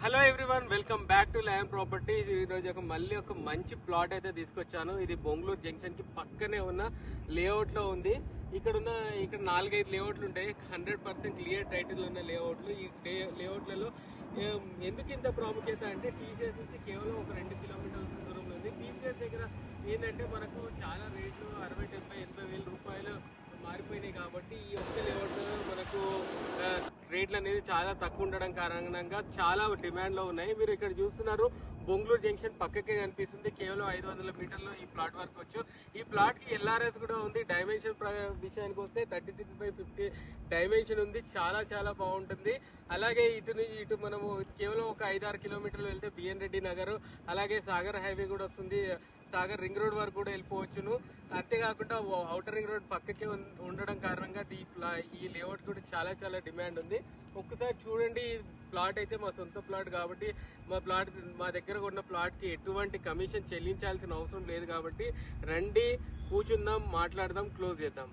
Hello everyone, welcome back to lion property. ఈ రోజు మళ్ళీ ఒక మంచి ప్లాట్ అయితే తీసుకొచ్చాను. ఇది బొంగళూరు జంక్షన్ కి పక్కనే ఉన్న లేఅవుట్ లో ఉంది. ఇక్కడ 4-5 లేఅవుట్లు ఉంటాయి. 100% క్లియర్ టైటిల్ ఉన్న లేఅవుట్లు. ఈ లేఅవుట్లలో ఎందుకు ఇంత ప్రాముఖ్యత అంటే టీసీఎస్ నుంచి కేవలం ఒక 2 కిలోమీటర్ల దూరంలో ఉంది. టీసీఎస్ దగ్గర ఏంటంటే మనకు చాలా రేట్లు 60-70-80 వేల రూపాయలు మారిపోయినాయి. కాబట్టి ఈ ఒక్క లేఅవుట్ మనకు రేట్లు అనేది చాలా తక్కువ ఉండడం కారణంగా చాలా డిమాండ్ లో ఉన్నాయి. మీరు ఇక్కడ చూస్తున్నారు, బొంగళూరు జంక్షన్ పక్కకే కనిపిస్తుంది. కేవలం 500 మీటర్లు ఈ ప్లాట్ వరకు వచ్చు. ఈ ప్లాట్ కి ఎల్ఆర్ఎస్ కూడా ఉంది. డైమెన్షన్ విషయానికి వస్తే 33/50 డైమెన్షన్ ఉంది. చాలా చాలా బాగుంటుంది. అలాగే ఇటు మనము కేవలం ఒక 5-6 కిలోమీటర్లు వెళ్తే బిఎన్ రెడ్డి నగర్, అలాగే సాగర్ హైవే కూడా వస్తుంది. సాగర్ రింగ్ రోడ్ వరకు కూడా వెళ్ళిపోవచ్చును. అంతేకాకుండా ఔటర్ రింగ్ రోడ్ పక్కకే ఉండడం కారణంగా ఈ లేఅవుట్ కూడా చాలా చాలా డిమాండ్ ఉంది. ఒక్కసారి చూడండి. ఈ ప్లాట్ అయితే మా సొంత ప్లాట్ కాబట్టి మా దగ్గర ఉన్న ప్లాట్ కి ఎటువంటి కమిషన్ చెల్లించాల్సిన అవసరం లేదు. కాబట్టి రండి, కూర్చుందాం, మాట్లాడదాం, క్లోజ్ చేద్దాం.